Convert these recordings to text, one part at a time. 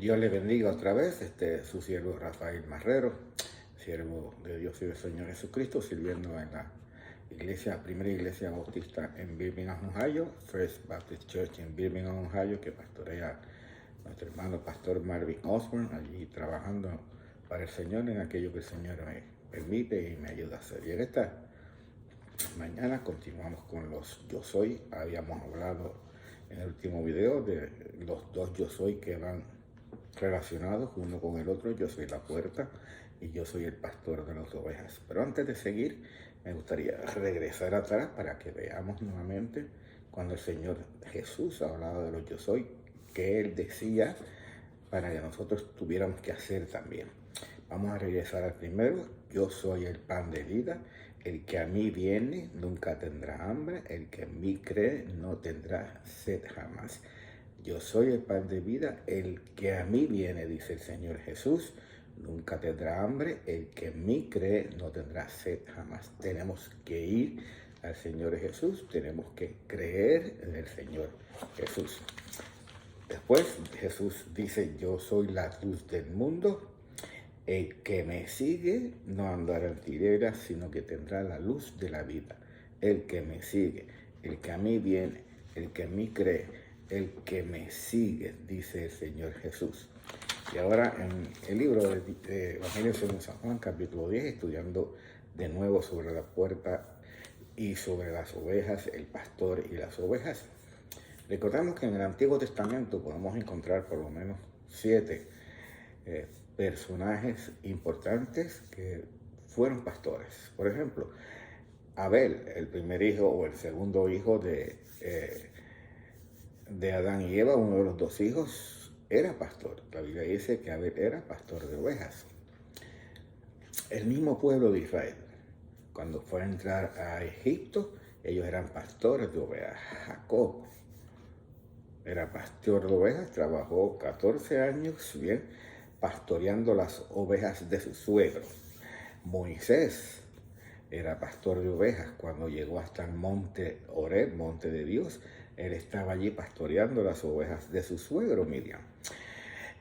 Dios le bendiga otra vez, su siervo Rafael Marrero, siervo de Dios y del Señor Jesucristo, sirviendo en la primera iglesia bautista en Birmingham, Ohio, First Baptist Church en Birmingham, Ohio, que pastorea nuestro hermano pastor Marvin Osborne, allí trabajando para el Señor en aquello que el Señor me permite y me ayuda a hacer. Y en esta mañana continuamos con los yo soy. Habíamos hablado en el último video de los dos yo soy que van relacionados uno con el otro. Yo soy la puerta y yo soy el pastor de las ovejas. Pero antes de seguir, me gustaría regresar atrás para que veamos nuevamente cuando el Señor Jesús hablaba de los yo soy, que Él decía para que nosotros tuviéramos que hacer también. Vamos a regresar al primero. Yo soy el pan de vida. El que a mí viene nunca tendrá hambre. El que en mí cree no tendrá sed jamás. Yo soy el pan de vida. El que a mí viene, dice el Señor Jesús, nunca tendrá hambre. El que en mí cree no tendrá sed jamás. Tenemos que ir al Señor Jesús. Tenemos que creer en el Señor Jesús. Después Jesús dice, yo soy la luz del mundo. El que me sigue no andará en tinieblas, sino que tendrá la luz de la vida. El que me sigue, el que a mí viene, el que en mí cree, el que me sigue, dice el Señor Jesús. Y ahora en el libro de Evangelio según San Juan, capítulo 10, estudiando de nuevo sobre la puerta y sobre las ovejas, el pastor y las ovejas. Recordamos que en el Antiguo Testamento podemos encontrar por lo menos 7 personajes importantes que fueron pastores. Por ejemplo, Abel, el primer hijo o el segundo hijo de Adán y Eva, uno de los dos hijos, era pastor. La Biblia dice que Abel era pastor de ovejas. El mismo pueblo de Israel, cuando fue a entrar a Egipto, ellos eran pastores de ovejas. Jacob era pastor de ovejas, trabajó 14 años, bien, pastoreando las ovejas de su suegro. Moisés era pastor de ovejas. Cuando llegó hasta el monte Horeb, monte de Dios, él estaba allí pastoreando las ovejas de su suegro Miriam.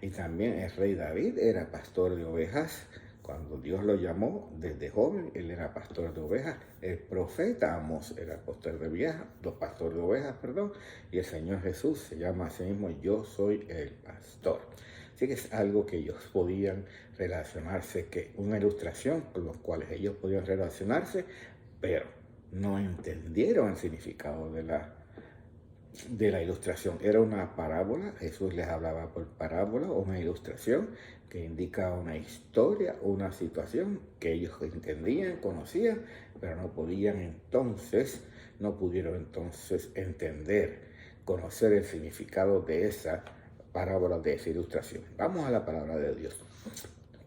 Y también el rey David era pastor de ovejas. Cuando Dios lo llamó desde joven, él era pastor de ovejas. El profeta Amós era pastor de ovejas, y el Señor Jesús se llama a sí mismo, yo soy el pastor. Así que es algo que ellos podían relacionarse, que una ilustración con los cuales ellos podían relacionarse, pero no entendieron el significado de la ilustración. Era una parábola, Jesús les hablaba por parábola, o una ilustración que indica una historia, una situación que ellos entendían, conocían, pero no pudieron entonces entender, conocer el significado de esa parábola, de esa ilustración. Vamos a la palabra de Dios.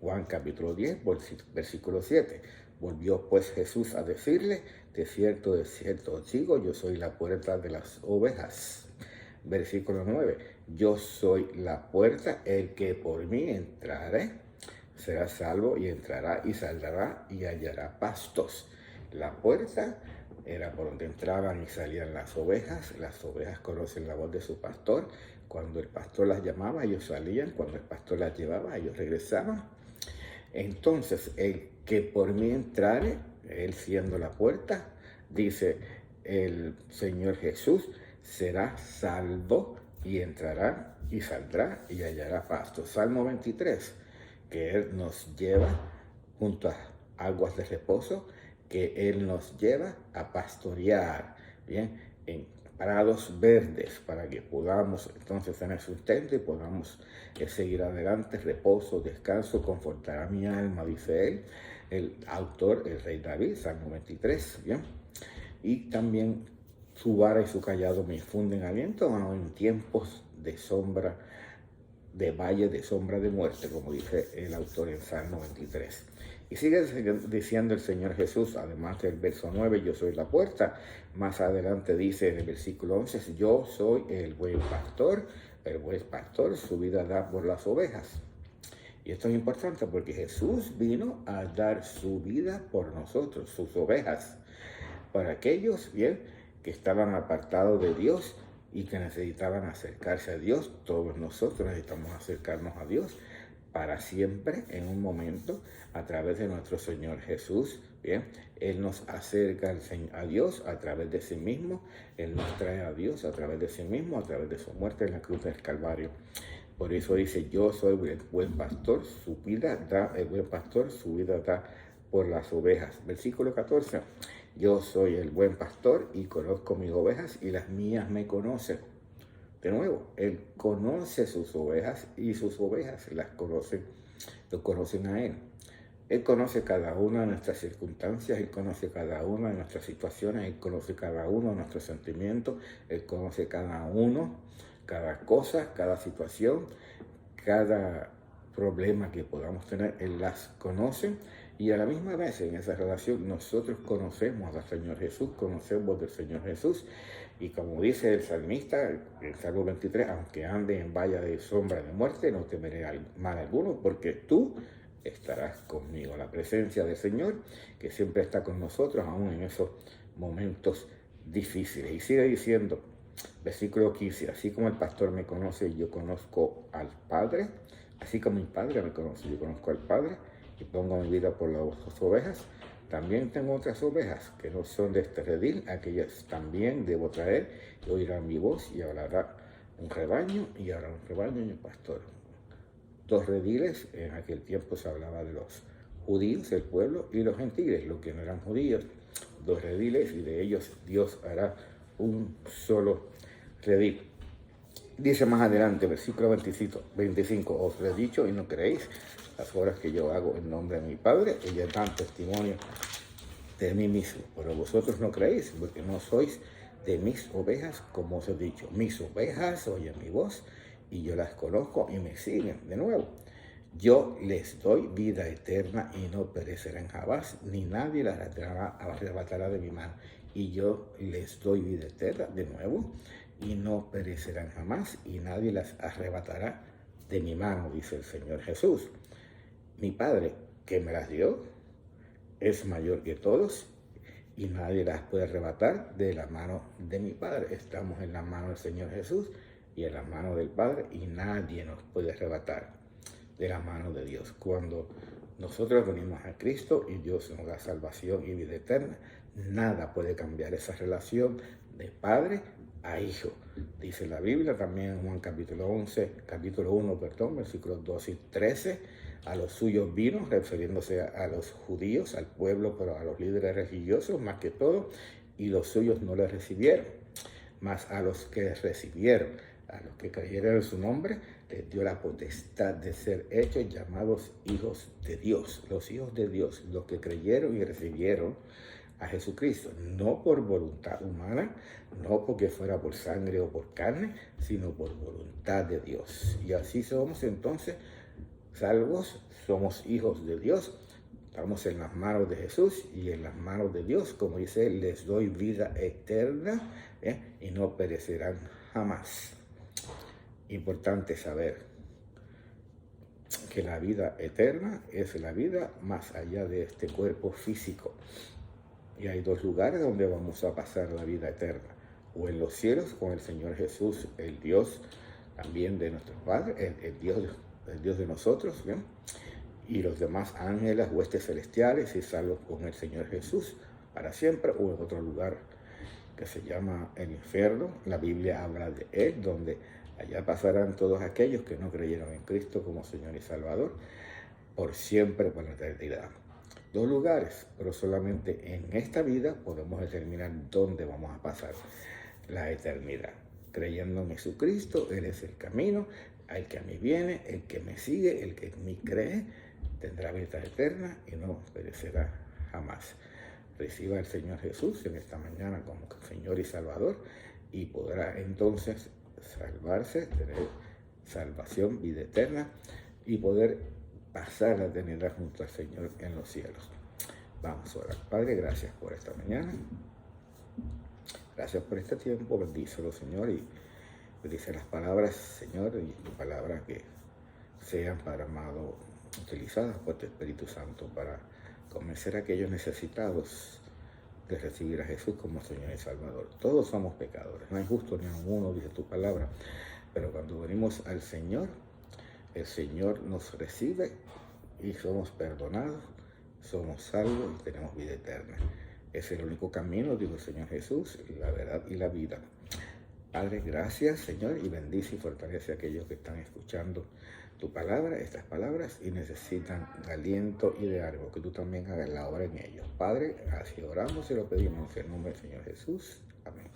Juan capítulo 10, versículo 7. Volvió pues Jesús a decirle, de cierto os digo, yo soy la puerta de las ovejas. Versículo 9. Yo soy la puerta, el que por mí entrare será salvo, y entrará y saldrá y hallará pastos. La puerta era por donde entraban y salían las ovejas. Las ovejas conocen la voz de su pastor. Cuando el pastor las llamaba, ellos salían. Cuando el pastor las llevaba, ellos regresaban. Entonces, el que por mí entrare, él siendo la puerta, dice el Señor Jesús, será salvo y entrará y saldrá y hallará pasto. Salmo 23, que Él nos lleva junto a aguas de reposo, que Él nos lleva a pastorear, bien, en prados verdes, para que podamos entonces tener sustento y podamos seguir adelante, reposo, descanso, confortará mi alma, dice él, el autor, el rey David, Salmo 23, bien, y también su vara y su callado me infunden aliento, aun en tiempos de sombra, de valle de sombra de muerte, como dice el autor en Salmo 23. Y sigue diciendo el Señor Jesús, además del verso 9, yo soy la puerta. Más adelante dice en el versículo 11, yo soy el buen pastor su vida da por las ovejas. Y esto es importante porque Jesús vino a dar su vida por nosotros, sus ovejas, para aquellos, bien, que estaban apartados de Dios y que necesitaban acercarse a Dios. Todos nosotros necesitamos acercarnos a Dios para siempre, en un momento, a través de nuestro Señor Jesús. Bien, Él nos acerca a Dios a través de sí mismo. Él nos trae a Dios a través de sí mismo, a través de su muerte en la cruz del Calvario. Por eso dice: yo soy el buen pastor, el buen pastor su vida da por las ovejas. Versículo 14: yo soy el buen pastor y conozco mis ovejas y las mías me conocen. De nuevo, Él conoce sus ovejas y sus ovejas lo conocen a Él. Él conoce cada una de nuestras circunstancias, Él conoce cada una de nuestras situaciones, Él conoce cada uno de nuestros sentimientos, Él conoce cada cosa, cada situación, cada problema que podamos tener, Él las conoce. Y a la misma vez, en esa relación, nosotros conocemos al Señor Jesús, conocemos del Señor Jesús. Y como dice el salmista, en Salmo 23, aunque ande en valle de sombra de muerte, no temeré mal alguno, porque tú estarás conmigo. La presencia del Señor, que siempre está con nosotros, aún en esos momentos difíciles. Y sigue diciendo, versículo 15, así como el pastor me conoce, yo conozco al Padre, así como mi Padre me conoce, yo conozco al Padre, y pongo mi vida por las ovejas. También tengo otras ovejas que no son de este redil, aquellas también debo traer, y oirán mi voz, y hablará un rebaño, y habrá un rebaño y un pastor. Dos rediles, en aquel tiempo se hablaba de los judíos, el pueblo, y los gentiles, los que no eran judíos. Dos rediles, y de ellos Dios hará un solo redil. Dice más adelante, versículo 25, os lo he dicho y no creéis. Las obras que yo hago en nombre de mi Padre, ellas dan testimonio de mí mismo. Pero vosotros no creéis, porque no sois de mis ovejas, como os he dicho. Mis ovejas oyen mi voz, y yo las conozco y me siguen. De nuevo, yo les doy vida eterna y no perecerán jamás, ni nadie las arrebatará de mi mano. Y yo les doy vida eterna, de nuevo, y no perecerán jamás, y nadie las arrebatará de mi mano, dice el Señor Jesús. Mi Padre, que me las dio, es mayor que todos, y nadie las puede arrebatar de la mano de mi Padre. Estamos en la mano del Señor Jesús y en la mano del Padre, y nadie nos puede arrebatar de la mano de Dios. Cuando nosotros venimos a Cristo y Dios nos da salvación y vida eterna, nada puede cambiar esa relación de padre a hijo. Dice la Biblia también en Juan capítulo 1, versículos 12 y 13, a los suyos vino, refiriéndose a los judíos, al pueblo, pero a los líderes religiosos más que todo, y los suyos no le recibieron. Mas a los que recibieron, a los que creyeron en su nombre, les dio la potestad de ser hechos llamados hijos de Dios. Los hijos de Dios, los que creyeron y recibieron a Jesucristo, no por voluntad humana, no porque fuera por sangre o por carne, sino por voluntad de Dios. Y así somos entonces salvos, somos hijos de Dios. Estamos en las manos de Jesús y en las manos de Dios, como dice, les doy vida eterna, y no perecerán jamás. Importante saber que la vida eterna es la vida más allá de este cuerpo físico. Y hay dos lugares donde vamos a pasar la vida eterna: o en los cielos con el Señor Jesús, el Dios también de nuestros padres, el Dios de nosotros, ¿bien? Y los demás ángeles, huestes celestiales, y salvos con el Señor Jesús para siempre, o en otro lugar que se llama el infierno. La Biblia habla de él, donde allá pasarán todos aquellos que no creyeron en Cristo como Señor y Salvador, por siempre, por la eternidad. Dos lugares, pero solamente en esta vida podemos determinar dónde vamos a pasar la eternidad. Creyendo en Jesucristo, Él es el camino, al que a mí viene, el que me sigue, el que en mí cree, tendrá vida eterna y no perecerá jamás. Reciba al Señor Jesús en esta mañana como Señor y Salvador, y podrá entonces salvarse, tener salvación, vida eterna, y poder pasar la eternidad junto al Señor en los cielos. Vamos a orar. Padre, gracias por esta mañana. Gracias por este tiempo. Bendícelo, Señor, y bendice las palabras, Señor, y tu palabra que sean, Padre amado, utilizadas por tu Espíritu Santo para convencer a aquellos necesitados de recibir a Jesús como Señor y Salvador. Todos somos pecadores, no hay justo ni uno, dice tu palabra, pero cuando venimos al Señor, el Señor nos recibe y somos perdonados, somos salvos y tenemos vida eterna. Es el único camino, dijo el Señor Jesús, la verdad y la vida. Padre, gracias, Señor, y bendice y fortalece a aquellos que están escuchando tu palabra, estas palabras, y necesitan aliento y de ánimo, que tú también hagas la obra en ellos. Padre, así oramos y lo pedimos en el nombre del Señor Jesús. Amén.